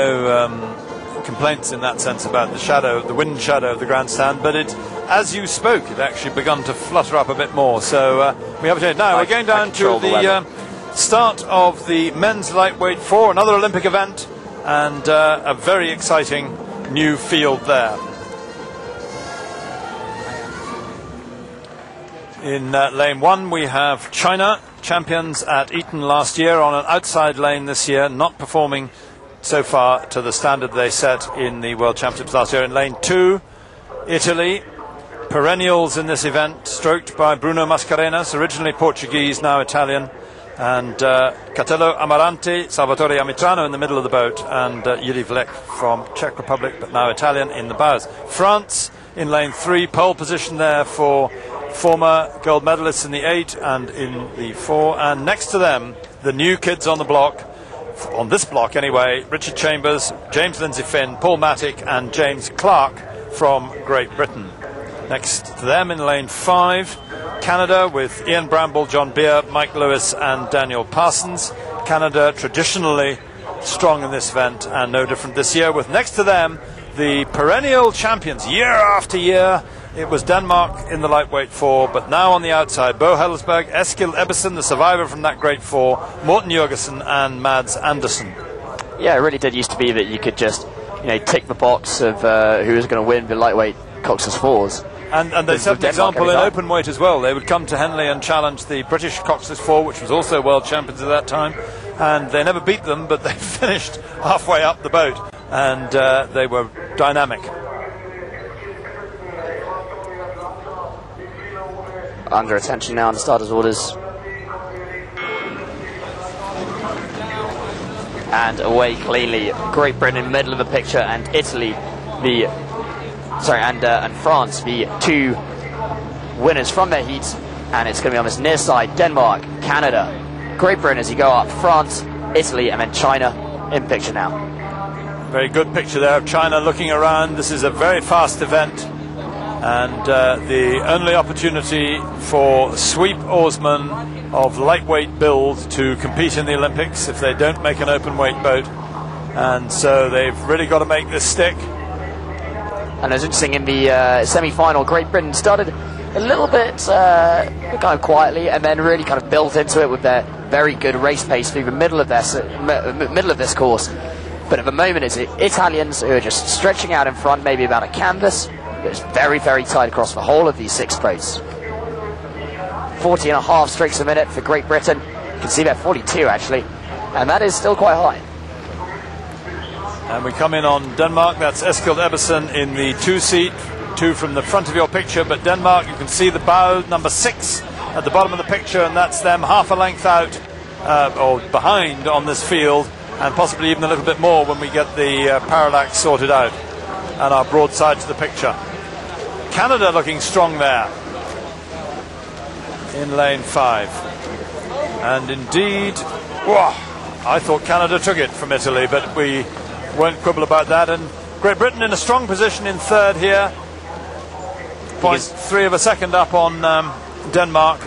No complaints in that sense about the shadow, the wind shadow of the grandstand, but it, as you spoke, it actually begun to flutter up a bit more. So we have a change. Now we're going down to the start of the men's lightweight 4, another Olympic event, and a very exciting new field there. In lane 1 we have China, champions at Eton last year, on an outside lane this year, not performing so far to the standard they set in the World Championships last year. In lane 2, Italy, perennials in this event, stroked by Bruno Mascarenhas, originally Portuguese, now Italian, and Catello Amarante, Salvatore Amitrano in the middle of the boat, and Yuri Vlek from Czech Republic, but now Italian in the bows. France in lane 3, pole position there for former gold medalists in the 8 and in the 4, and next to them the new kids on the block, on this block anyway, Richard Chambers, James Lindsay Finn, Paul Mattick and James Clark from Great Britain. Next to them in lane 5, Canada, with Ian Bramble, John Beer, Mike Lewis and Daniel Parsons. Canada traditionally strong in this event and no different this year, with next to them the perennial champions year after year. It was Denmark in the lightweight 4, but now on the outside, Bo Hellesberg, Eskil Ebbesen, the survivor from that great 4, Morten Jørgensen and Mads Andersen. Yeah, it really did used to be that you could just, tick the box of who was going to win the lightweight Cox's 4s. And they set an example in open weight as well. They would come to Henley and challenge the British Cox's 4, which was also world champions at that time, and they never beat them, but they finished halfway up the boat, and they were dynamic. Under attention now on the starters' orders. And away cleanly. Great Britain in the middle of the picture, and Italy, and France, the two winners from their heats. And it's going to be on this near side: Denmark, Canada, Great Britain as you go up, France, Italy, and then China in picture now. Very good picture there of China looking around. This is a very fast event, and the only opportunity for sweep oarsmen of lightweight build to compete in the Olympics if they don't make an open weight boat, and so they've really got to make this stick. And it was interesting, in the semi-final, Great Britain started a little bit kind of quietly and then really kind of built into it with their very good race pace through the middle of this course. But at the moment it's Italians who are just stretching out in front, maybe about a canvas. It's very, very tight across the whole of these 6 boats. 40.5 strokes a minute for Great Britain. You can see that 42 actually, and that is still quite high. And we come in on Denmark. That's Eskil Ebbesen in the 2 seat, 2 from the front of your picture, but Denmark, you can see the bow number 6 at the bottom of the picture, and that's them half a length out or behind on this field, and possibly even a little bit more when we get the parallax sorted out and our broadside to the picture. Canada looking strong there in lane 5, and indeed, I thought Canada took it from Italy, but we won't quibble about that. And Great Britain in a strong position in 3rd here, 0.3 of a second up on Denmark,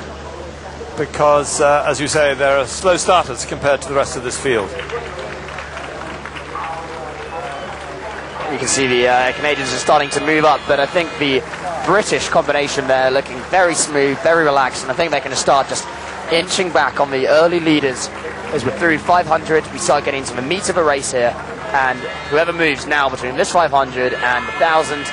because as you say, they're slow starters compared to the rest of this field. You can see the Canadians are starting to move up, but I think the British combination there looking very smooth, very relaxed, and I think they're going to start just inching back on the early leaders as we're through 500. We start getting into the meat of a race here, and whoever moves now between this 500 and 1,000,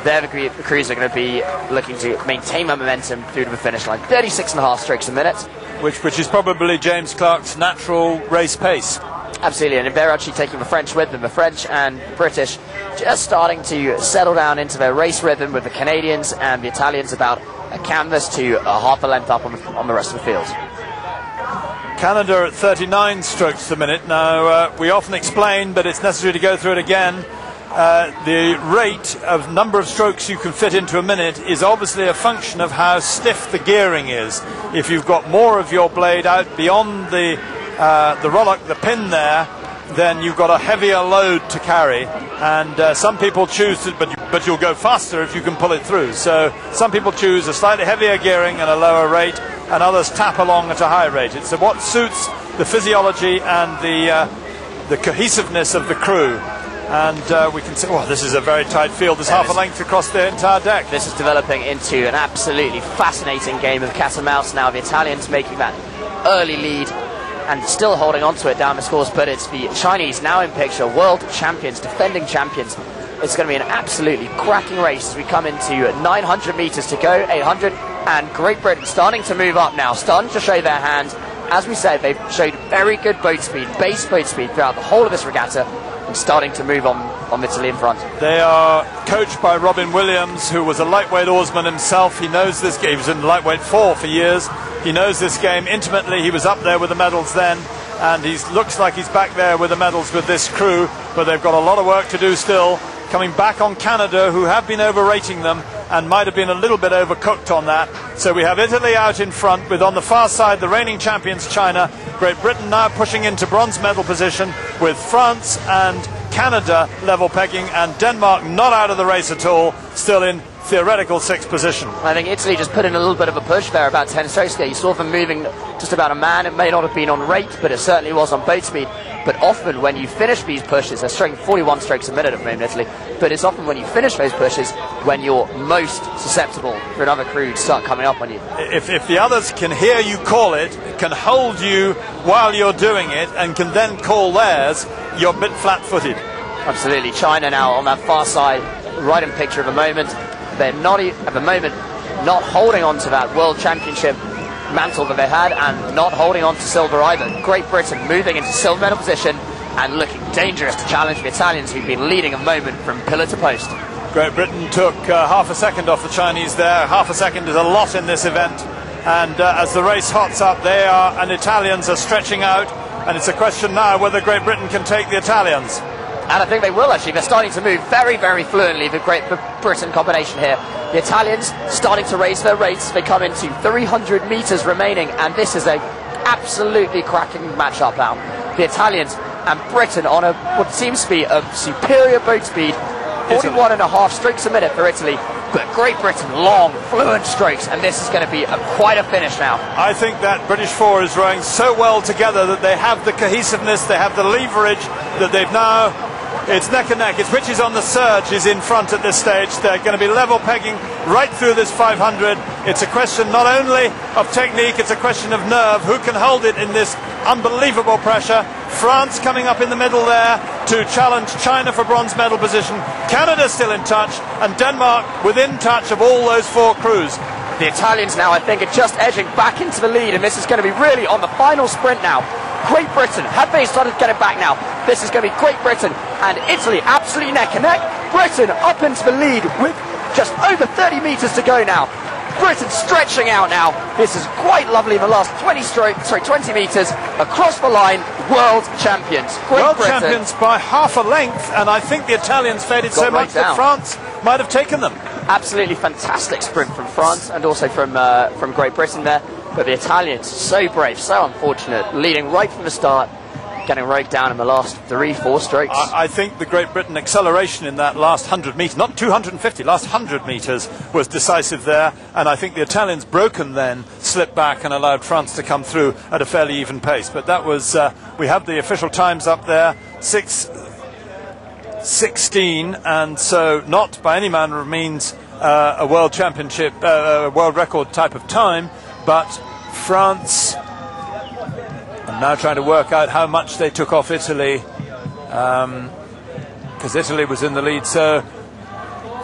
they're the crews are going to be looking to maintain that momentum through to the finish line. 36.5 strokes a minute. Which is probably James Clark's natural race pace. Absolutely, and they're actually taking the French with them. The French and British just starting to settle down into their race rhythm, with the Canadians and the Italians about a canvas to a half a length up on the rest of the field. Canada at 39 strokes a minute. Now, we often explain, but it's necessary to go through it again. The rate of number of strokes you can fit into a minute is obviously a function of how stiff the gearing is. If you've got more of your blade out beyond the rollock, the pin there, then you've got a heavier load to carry, and some people choose to, but you'll go faster if you can pull it through. So some people choose a slightly heavier gearing and a lower rate, and others tap along at a high rate. It's what suits the physiology and the cohesiveness of the crew. And we can see, oh, this is a very tight field. There's half a length across the entire deck. This is developing into an absolutely fascinating game of cat and mouse now. The Italians making that early lead and still holding on to it down the scores, but it's the Chinese now in picture, world champions, defending champions. It's going to be an absolutely cracking race as we come into 900 meters to go, 800, and Great Britain starting to move up now, starting to show their hand. As we said, they've showed very good boat speed, base boat speed throughout the whole of this regatta, and starting to move on Italy in front. They are coached by Robin Williams, who was a lightweight oarsman himself. He knows this game. He was in lightweight 4 for years. He knows this game intimately. He was up there with the medals then, and he looks like he's back there with the medals with this crew, but they've got a lot of work to do still. Coming back on Canada, who have been overrating them and might have been a little bit overcooked on that. So we have Italy out in front, with on the far side the reigning champions China. Great Britain now pushing into bronze medal position, with France and Canada level pegging, and Denmark not out of the race at all, still in theoretical 6th position. I think Italy just put in a little bit of a push there about 10 strokes ago. You saw them moving just about a man. It may not have been on rate, but it certainly was on boat speed. But often when you finish these pushes, they're stroking 41 strokes a minute at the moment, Italy, but it's often when you finish those pushes when you're most susceptible for another crew to start coming up on you. If the others can hear you call it, can hold you while you're doing it, and can then call theirs, you're a bit flat-footed. Absolutely. China now on that far side, right in picture at the moment. They're not, at the moment, not holding on to that World Championship mantle that they had, and not holding on to silver either. Great Britain moving into silver medal position and looking dangerous to challenge the Italians, who've been leading a moment from pillar to post. Great Britain took half a second off the Chinese there. Half a second is a lot in this event, and as the race hots up, they are, and Italians are stretching out, and it's a question now whether Great Britain can take the Italians. And I think they will, actually. They're starting to move very, very fluently, the Great Britain combination here. The Italians starting to raise their rates. They come into 300 meters remaining, and this is a absolutely cracking matchup now. The Italians and Britain on a what seems to be a superior boat speed, 41.5 strokes a minute for Italy, but Great Britain long, fluent strokes, and this is going to be quite a finish now. I think that British 4 is rowing so well together that they have the cohesiveness, they have the leverage, that they've now... It's neck and neck. It's which is on the surge is in front at this stage. They're going to be level pegging right through this 500. It's a question not only of technique, it's a question of nerve. Who can hold it in this unbelievable pressure? France coming up in the middle there to challenge China for bronze medal position. Canada still in touch, and Denmark within touch of all those 4 crews. The Italians now, I think, are just edging back into the lead, and this is going to be really on the final sprint now. Great Britain, have they started to get it back now? This is going to be Great Britain and Italy absolutely neck and neck. Britain up into the lead with just over 30 meters to go now. Britain stretching out now. This is quite lovely in the last 20 meters across the line. World champions. World champions by half a length, and I think the Italians faded so much that France might have taken them. Absolutely fantastic sprint from France and also from Great Britain there. But the Italians, so brave, so unfortunate, leading right from the start, getting right down in the last 3-4 strokes. I think the Great Britain acceleration in that last 100 metres, not 250, last 100 metres was decisive there, and I think the Italians broken then slipped back and allowed France to come through at a fairly even pace. But that was, we have the official times up there, 6:16, and so not by any manner of means a world championship, world record type of time, but France are now trying to work out how much they took off Italy, because Italy was in the lead. So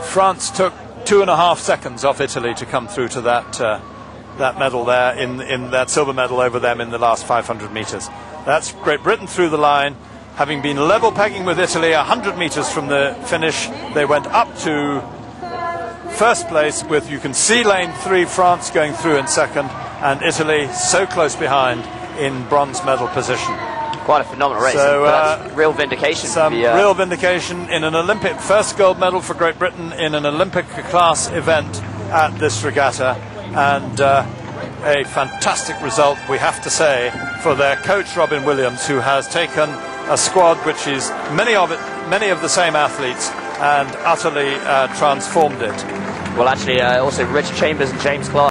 France took 2.5 seconds off Italy to come through to that medal there, in that silver medal over them in the last 500 metres. That's Great Britain through the line, having been level pegging with Italy 100 metres from the finish. They went up to first place with, you can see lane 3, France going through in second, and Italy so close behind in bronze medal position. Quite a phenomenal race. So that's real vindication. Real vindication in an Olympic, first gold medal for Great Britain in an Olympic class event at this regatta, and a fantastic result, we have to say, for their coach Robin Williams, who has taken a squad which is many of the same athletes and utterly transformed it. Well, actually, also Rich Chambers and James Clark.